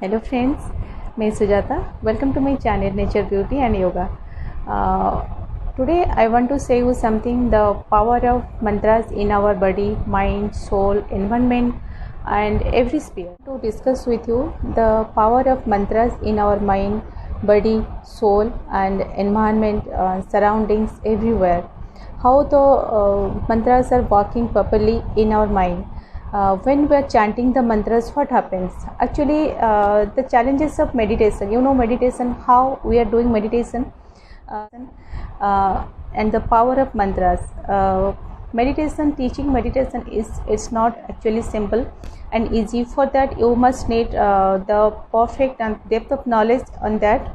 Hello friends, मैं Sujata. Welcome to my channel Nature Beauty and Yoga. Today I want to say you something, the power of mantras in our body, mind, soul, environment and every sphere. To discuss with you the power of mantras in our mind, body, soul and environment, surroundings everywhere. How the mantras are working properly in our mind. When we are chanting the mantras, what happens? Actually, the challenges of meditation. You know meditation, how we are doing meditation, and the power of mantras. Meditation, teaching meditation it's not actually simple and easy. For that, you must need the perfect and depth of knowledge on that.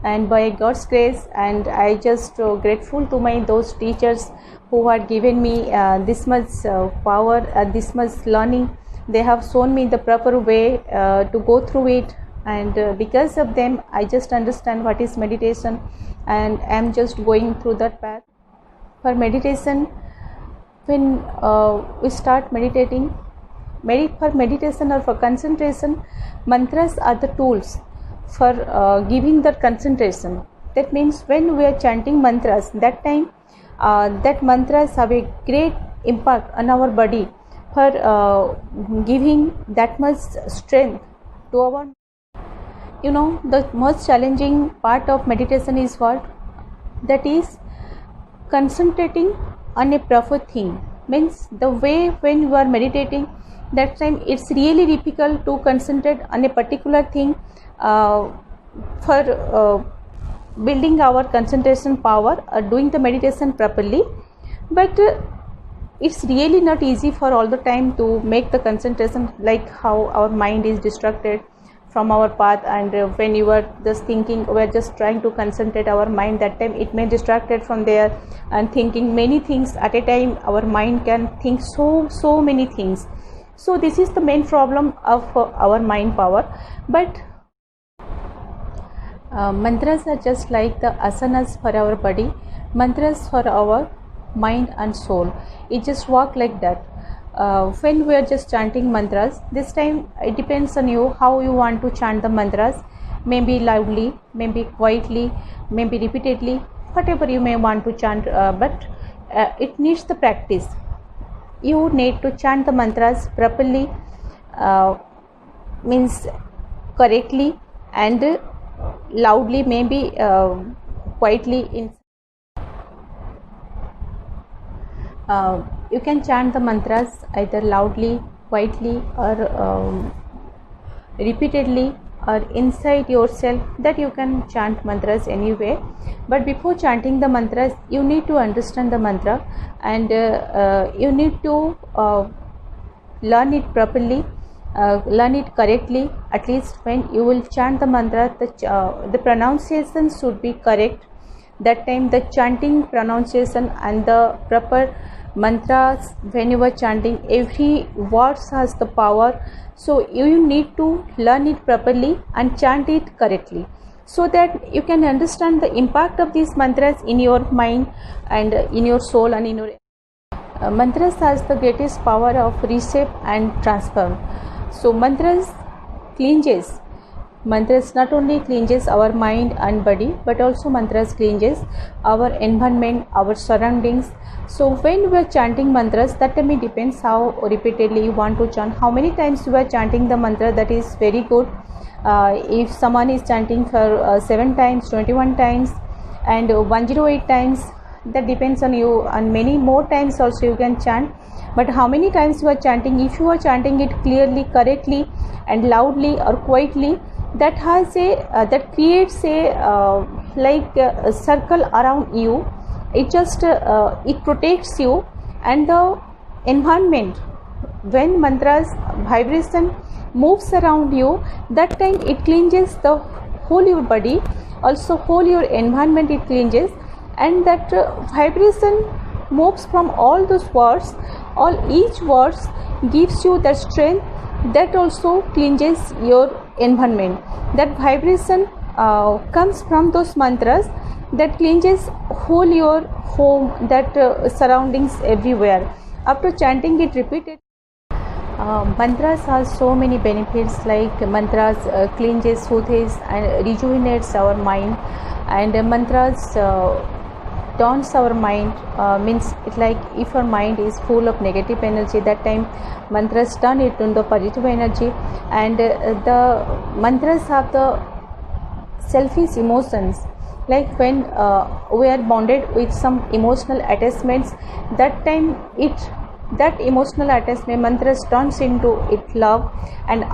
And by God's grace, and I just grateful to my those teachers who had given me this much power, this much learning. They have shown me the proper way to go through it, and because of them I just understand what is meditation, and I am just going through that path. For meditation, when we start meditating, for meditation or for concentration, mantras are the tools for giving that concentration. That means when we are chanting mantras, that time that mantras have a great impact on our body for giving that much strength to our. You know, the most challenging part of meditation is what? That is concentrating on a proper thing. Means the way when you are meditating, that time it's really difficult to concentrate on a particular thing for building our concentration power or doing the meditation properly. But it's really not easy for all the time to make the concentration, like how our mind is distracted from our path, and when you are just thinking, we are just trying to concentrate our mind, that time it may distracted from there and thinking many things at a time. Our mind can think so many things. So this is the main problem of our mind power. But mantras are just like the asanas for our body, mantras for our mind and soul. It just work like that. When we are just chanting mantras, this time it depends on you how you want to chant the mantras. Maybe loudly, maybe quietly, maybe repeatedly, whatever you may want to chant, but it needs the practice. You need to chant the mantras properly, means correctly and loudly, maybe quietly. You can chant the mantras either loudly, quietly or repeatedly, or inside yourself, that you can chant mantras anyway. But before chanting the mantras, you need to understand the mantra, and you need to learn it properly, learn it correctly. At least when you will chant the mantra, the pronunciation should be correct. That time the chanting pronunciation and the proper mantras, when you are chanting, every word has the power. So you need to learn it properly and chant it correctly, so that you can understand the impact of these mantras in your mind and in your soul and in your mantras has the greatest power of reshape and transform. So mantras cleanses. Mantras not only cleanses our mind and body, but also mantras cleanses our environment, our surroundings. So when we are chanting mantras, that time it depends how repeatedly you want to chant, how many times you are chanting the mantra. That is very good. If someone is chanting for 7 times, 21 times and 108 times, that depends on you, and many more times also you can chant. But how many times you are chanting, if you are chanting it clearly, correctly and loudly or quietly, that has a that creates a like a circle around you. It just it protects you and the environment. When mantras vibration moves around you, that time it cleanses the whole your body, also whole your environment it cleanses, and that vibration moves from all those words. Each words gives you the strength, that also cleanses your environment. That vibration comes from those mantras, that cleanses whole your home, that surroundings everywhere. After chanting it repeatedly, Mantras have so many benefits, like mantras cleanses, soothes and rejuvenates our mind, and mantras turns our mind, means it like if our mind is full of negative energy, that time mantras turn it into positive energy. And the mantras have the selfish emotions, like when we are bonded with some emotional attachments, that time that emotional attachment mantras turns into it love, and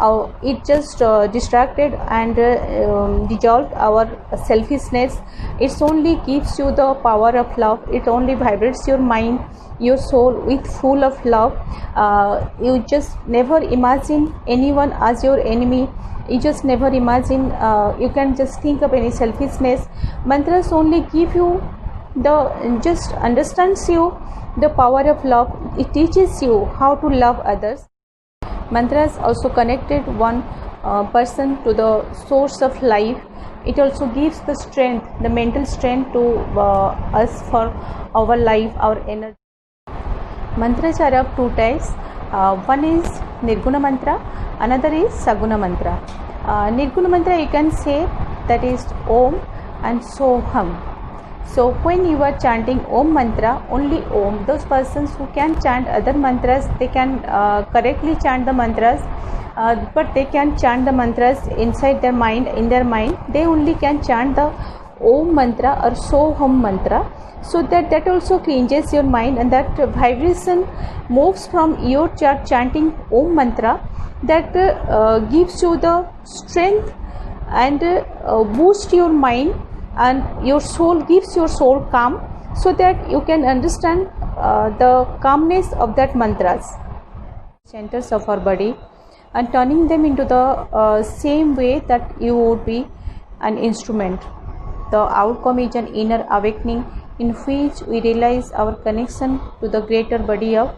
it just distracted and dissolved our selfishness. It only gives you the power of love. It only vibrates your mind, your soul with full of love. You just never imagine anyone as your enemy. You just never imagine, you can just think of any selfishness. Mantras only give you the, just understands you the power of love. It teaches you how to love others. Mantras also connected one person to the source of life. It also gives the strength, the mental strength to us for our life, our energy. Mantras are of two types. One is Nirguna mantra, another is Saguna mantra. Nirguna mantra you can say that is Om and Soham. So when you are chanting Om mantra, only Om, those persons who can chant other mantras, they can correctly chant the mantras, but they can chant the mantras inside their mind, in their mind. They only can chant the Om mantra or Soham mantra, so that also cleanses your mind, and that vibration moves from your chanting Om mantra, that gives you the strength and boost your mind, and your soul, gives your soul calm, so that you can understand the calmness of that mantras. Centers of our body, and turning them into the same way that you would be an instrument. The outcome is an inner awakening in which we realize our connection to the greater body of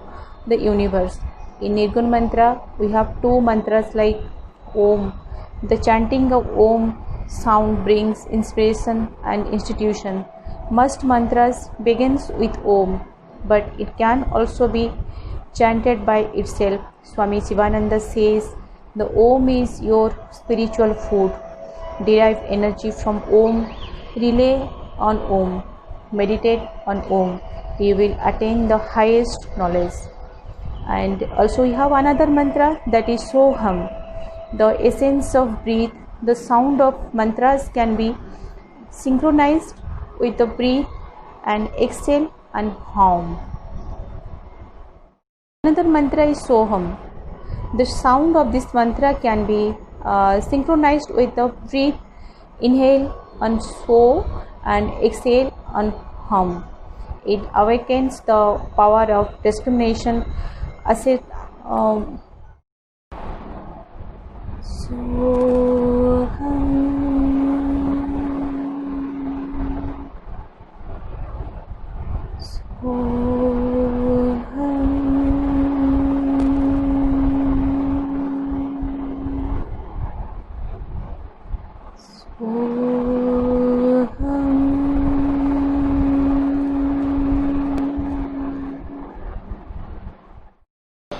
the universe. In Nirguna mantra, we have two mantras like Om. The chanting of Om sound brings inspiration and institution. Most mantras begins with Om, but it can also be chanted by itself. Swami Shivananda says, the Om is your spiritual food. Derive energy from Om, rely on Om, meditate on Om. You will attain the highest knowledge. And also we have another mantra, that is Soham, the essence of breath. The sound of mantras can be synchronized with the breath and exhale and hum. Another mantra is Soham. The sound of this mantra can be synchronized with the breath, inhale and so, and exhale and hum. It awakens the power of discrimination.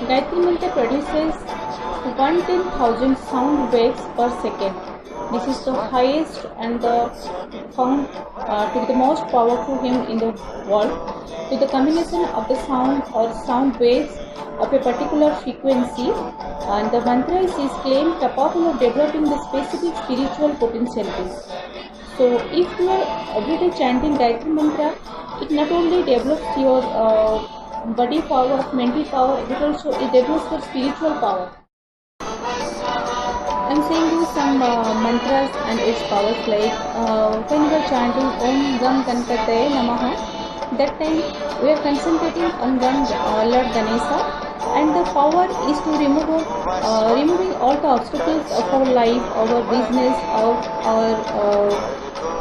Gayatri mantra produces 110,000 sound waves per second. This is the highest and the found to be the most powerful hymn in the world. To the combination of the sound or sound waves of a particular frequency, and the mantra is claimed capable of developing the specific spiritual potentialities. So if you are everyday chanting Gayatri mantra, it not only develops your body power, mental power, but also it develops your spiritual power. I am saying you some mantras and its powers, like when we are chanting Om Gam Ganpataye Namaha, that time we are concentrating on Lord Ganesha, and the power is to removing all the obstacles of our life, our business, our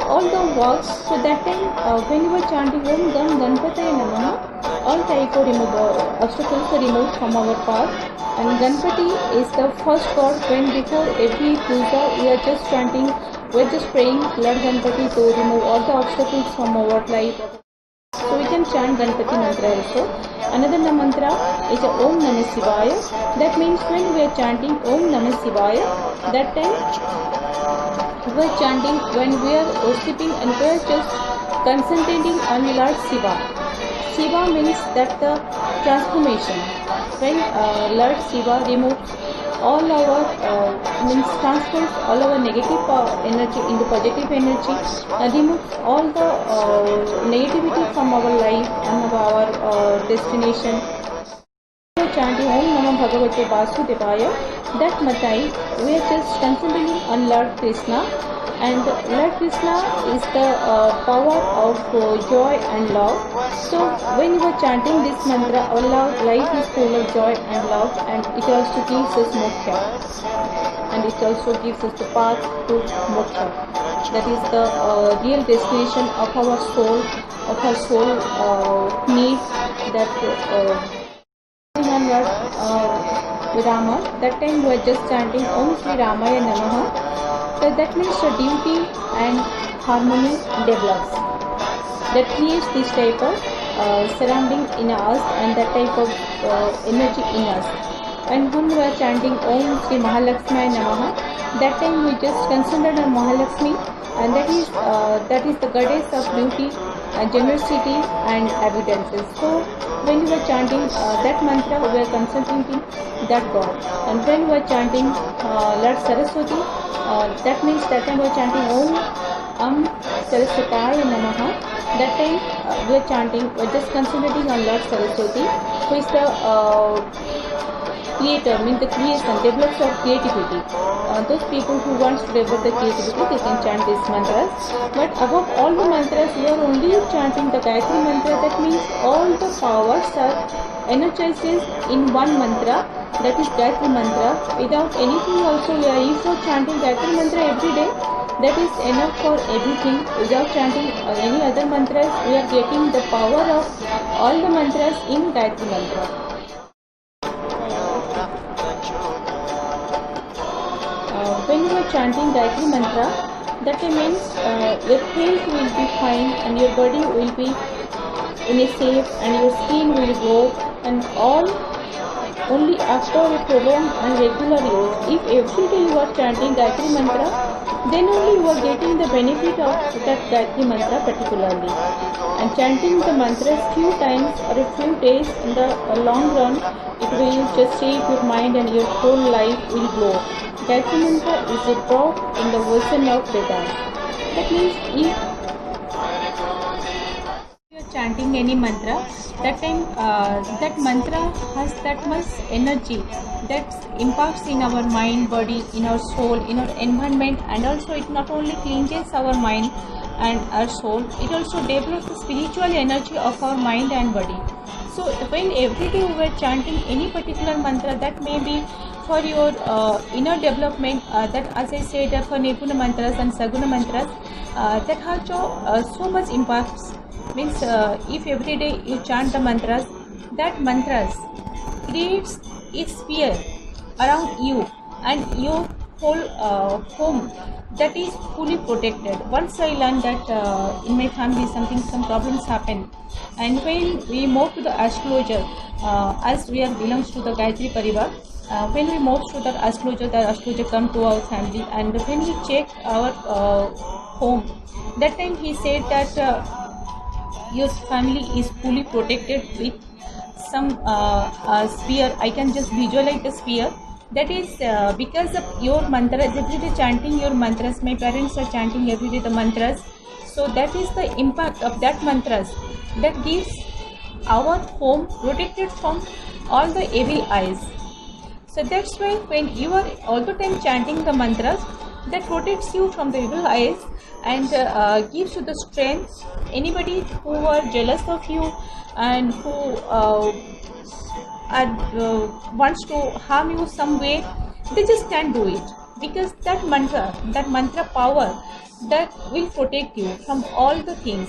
all the works. So that time when you are chanting Om Gam Ganpataye Namaha, all type of obstacles are removed from our path. And Ganpati is the first god. When before every puja we are just chanting, we are just praying Lord Ganpati to remove all the obstacles from our life. So we can chant Ganpati mantra also. Another mantra is Om Namah Shivaya. That means when we are chanting Om Namah Shivaya, that time we are chanting when we are worshipping and we are just concentrating on Lord Shiva. Shiva means that the transformation. When Lord Shiva removes all our means transfers all our negative energy into positive energy, removes all the negativity from our life and our destination. Chanting Om Namah Bhagavate Vasudevaya, that time we are just concentrating on Lord Krishna, and Lord Krishna is the power of joy and love. So when you are chanting this mantra, our life is full of joy and love, and it also gives us moksha, and it also gives us the path to moksha. That is the real destination of our soul, needs that. Rama, that time we are just chanting Om Shri Ramaya Namaha. So that means the duty and harmony develops. That creates this type of surrounding in us and that type of energy in us. And when we are chanting Om Shri Mahalakshmi Namaha, that time we just consider Mahalakshmi, and that is the goddess of beauty, generosity and abundances. So when we are chanting that mantra, we are concentrating that God. And when we are chanting Lord Saraswati, that means that time we are chanting Om Saraswataya Namaha. That time we are chanting, we are just concentrating on Lord Saraswati, who is the creator, means the creation, develops of creativity. Those people who want to develop the creativity, they can chant these mantras. But above all the mantras, we are only chanting the Gayatri mantra. That means all the powers are energizes in one mantra, that is Gayatri mantra. Without anything also, we are if you are chanting Gayatri mantra every day, that is enough for everything. Without chanting any other mantras, we are getting the power of all the mantras in Gayatri mantra. When you are chanting Gayatri mantra, that means your health will be fine and your body will be in a safe and your skin will grow, and all only after a prolonged and regular use. If every day you are chanting Gayatri mantra, then only you are getting the benefit of that Gayatri mantra particularly. And chanting the mantras few times or a few days in the long run, it will just shape your mind and your whole life will grow. Gayatri mantra is a drop in the ocean of Vedanta. That means if you are chanting any mantra, that time that mantra has that much energy that impacts in our mind, body, in our soul, in our environment, and also it not only cleanses our mind and our soul, it also develops the spiritual energy of our mind and body. So when every day we are chanting any particular mantra, that may be for your inner development, that as I said, for Nirguna mantras and Saguna mantras, that has so much impacts. Means if every day you chant the mantras, that mantras creates a sphere around you and your whole home that is fully protected. Once I learned that in my family some problems happen, and when we moved to the astrologer, as we are belongs to the Gayatri Parivar, when we moved to the astrologer come to our family, and when he checked our home, that time he said that your family is fully protected with some sphere. I can just visualize the sphere. That is because of your mantras, every day chanting your mantras. My parents are chanting every day the mantras. So that is the impact of that mantras that gives our home protected from all the evil eyes. So that's why when you are all the time chanting the mantras, that protects you from the evil eyes and gives you the strength. Anybody who are jealous of you and who wants to harm you some way, they just can't do it, because that mantra power that will protect you from all the things.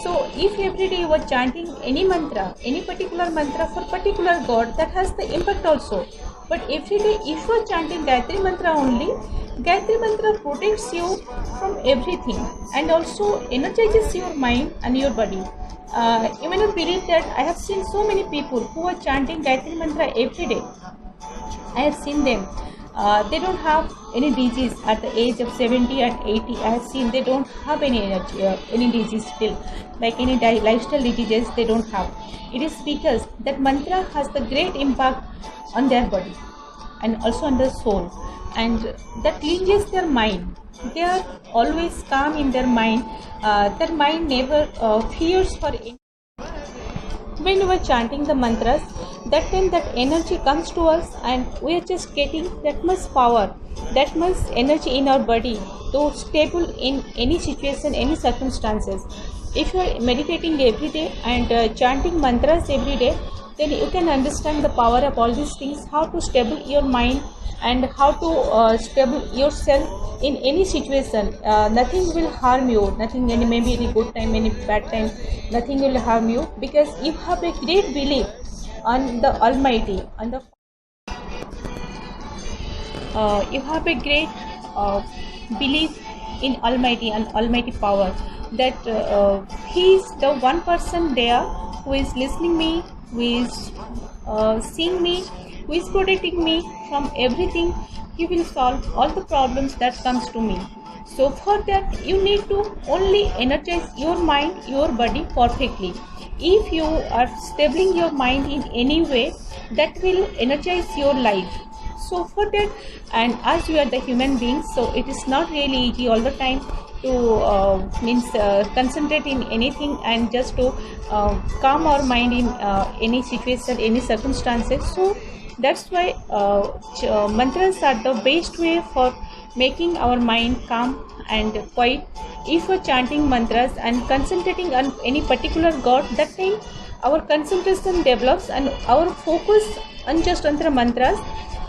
So if every day you are chanting any mantra, any particular mantra for particular god, that has the impact also. But every day if you are chanting Gayatri mantra only, Gayatri mantra protects you from everything and also energizes your mind and your body. You may not believe that I have seen so many people who are chanting Gayatri Mantra every day. I have seen them. They don't have any disease at the age of 70 and 80. I have seen they don't have any energy, any disease still, like any lifestyle diseases they don't have. It is because that mantra has the great impact on their body and also on their soul, and that changes their mind. They are always calm in their mind. Their mind never fears for anything. When we are chanting the mantras, that time that energy comes to us and we are just getting that much power, that much energy in our body to stable in any situation, any circumstances. If you are meditating every day and chanting mantras every day, then you can understand the power of all these things, how to stable your mind and how to stable yourself in any situation. Nothing will harm you, nothing, maybe any good time, any bad time, nothing will harm you, because you have a great belief on the Almighty, on the you have a great belief in Almighty and Almighty power, that He is the one person there who is listening me, who is seeing me, who is protecting me from everything. He will solve all the problems that comes to me. So for that you need to only energize your mind, your body perfectly. If you are stabling your mind in any way, that will energize your life. So for that, and as we are the human beings, so it is not really easy all the time to concentrate in anything and just to calm our mind in any situation, any circumstances. So that's why mantras are the best way for making our mind calm and quiet. If we're chanting mantras and concentrating on any particular god, that time our concentration develops and our focus on just on the mantras,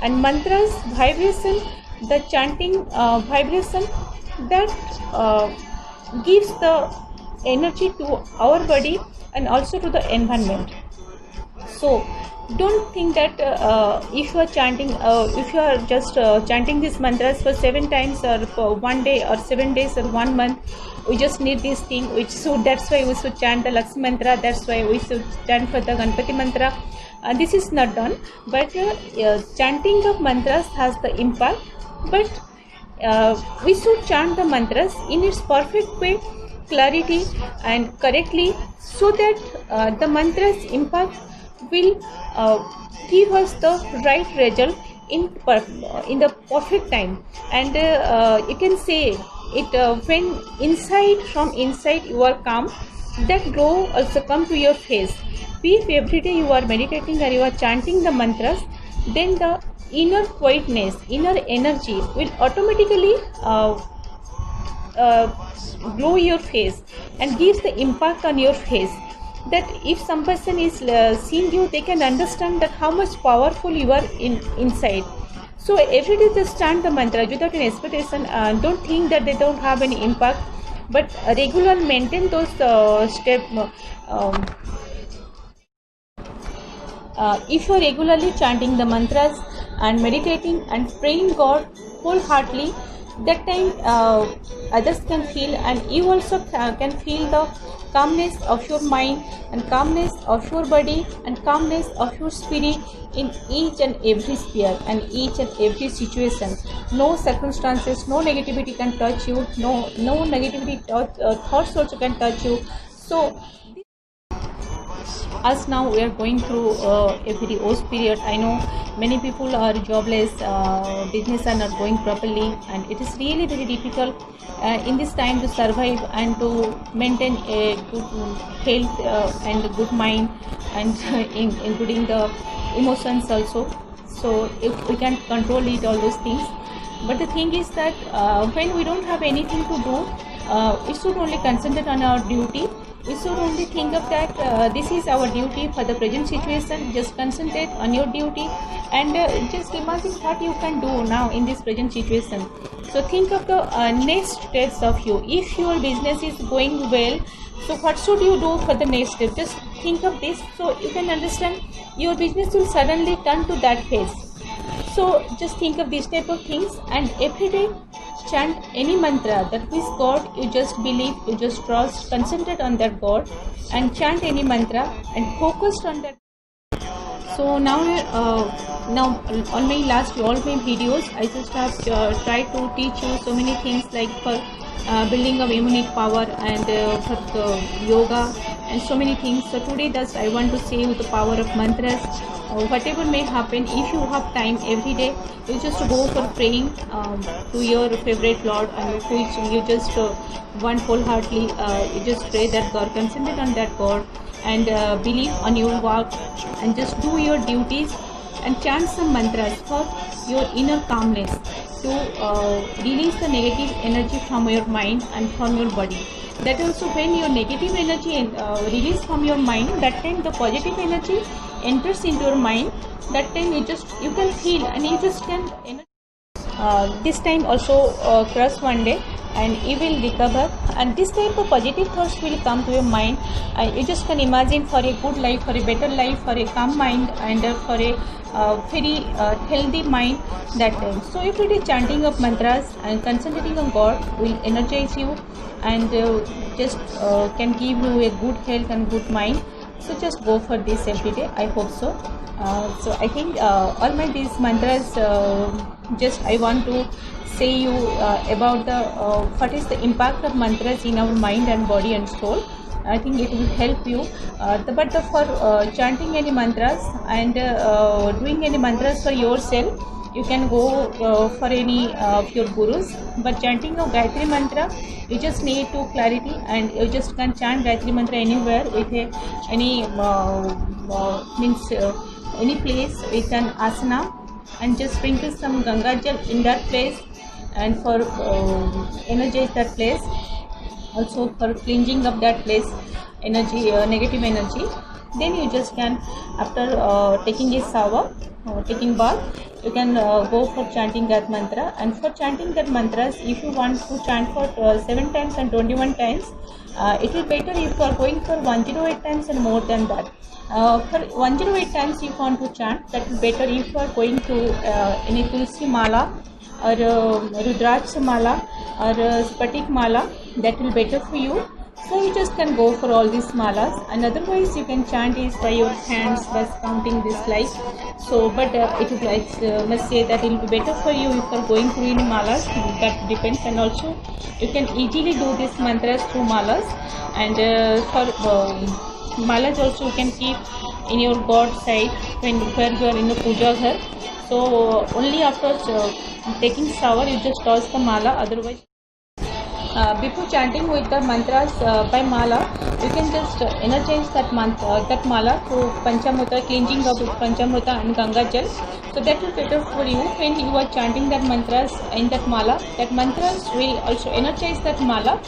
and mantras vibration, the chanting vibration, that gives the energy to our body and also to the environment. So don't think that if you are chanting, if you are just chanting these mantras for 7 times or for 1 day or 7 days or 1 month, we just need this thing, which so that's why we should chant the Lakshmi mantra, that's why we should chant for the Ganpati mantra. This is not done, but chanting of mantras has the impact, but we should chant the mantras in its perfect way, clarity and correctly, so that the mantras impact will give us the right result in the perfect time. And you can say it when inside, from inside you are calm, that glow also come to your face. If every day you are meditating or you are chanting the mantras, then the inner quietness, inner energy will automatically glow your face and gives the impact on your face, that if some person is seeing you, they can understand that how much powerful you are inside. So every day just chant the mantra without an expectation. Don't think that they don't have any impact, but regular maintain those steps. If you are regularly chanting the mantras and meditating and praying God wholeheartedly, that time others can feel, and you also can feel the calmness of your mind and calmness of your body and calmness of your spirit in each and every sphere and each and every situation. No circumstances, no negativity can touch you, no negativity thoughts also can touch you. So as now we are going through a very worst period. I know many people are jobless, business are not going properly, and it is really very difficult in this time to survive and to maintain a good health and a good mind, and including the emotions also. So if we can control it, all those things. But the thing is that when we don't have anything to do, we should only concentrate on our duty. We should only think of that this is our duty for the present situation. Just concentrate on your duty and just imagine what you can do now in this present situation. So think of the next steps of you. If your business is going well, so what should you do for the next step? Just think of this, so you can understand your business will suddenly turn to that phase. So just think of these type of things, and every day chant any mantra that is God, you just believe, you just trust, concentrate on that God and chant any mantra and focused on that. So now on my all my videos I just have tried to teach you so many things like for building of immunity power and for yoga and so many things. So today just I want to say you the power of mantras. Whatever may happen, if you have time every day, you just go for praying to your favorite Lord, and which you just want wholeheartedly. You just pray that God, concentrate on that God, and believe on your work, and just do your duties and chant some mantras for your inner calmness to release the negative energy from your mind and from your body. That also, when your negative energy release from your mind, that time the positive energy enters into your mind. That time you can feel, and you just can this time also cross one day and you will recover, and this type of positive thoughts will come to your mind. You just can imagine for a good life, for a better life, for a calm mind, and for a very healthy mind that time. So every day chanting of mantras and concentrating on God will energize you and just can give you a good health and good mind. So just go for this every day. I hope so. So I think all my these mantras, just I want to say you about the what is the impact of mantras in our mind and body and soul. I think it will help you. For chanting any mantras and doing any mantras for yourself, you can go for any of your gurus. But chanting of Gayatri mantra, you just need to clarity, and you just can chant Gayatri mantra anywhere with any means any place with an asana, and just sprinkle some Ganga Jal in that place, and for energize that place, also for cleansing of that place energy, negative energy. Then you just can, after taking a shower, taking bath, you can go for chanting that mantra. And for chanting that mantras, if you want to chant for 7 times and 21 times, it will better if you are going for 108 times and more than that. For 108 times if you want to chant, that is better if you are going to any Tulsi mala or Rudraksh mala or Spatik mala, that will better for you. So you just can go for all these malas, and otherwise you can chant is by your hands, by counting this like so. But it is like must say that it will be better for you if you are going through any malas. That depends, and also you can easily do these mantras through malas. And for malas also you can keep in your God side where you are in the puja ghar. So only after taking shower you just toss the mala. Otherwise, before chanting with the mantras by mala, you can just energize that mantra, that mala through Panchamrita, cleansing of Panchamrita and Ganga Jal. So that will better for you when you are chanting that mantras in that mala. That mantras will also energize that mala.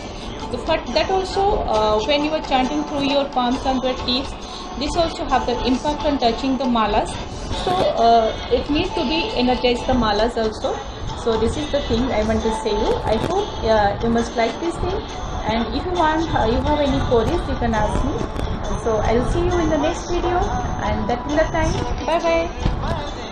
But that also when you are chanting through your palms and your teeth, this also have the impact on touching the malas. So it needs to be energized the malas also. So this is the thing I want to say you. I hope you must like this thing, and if you want, you have any queries, you can ask me. So I will see you in the next video, and that till the time, bye bye.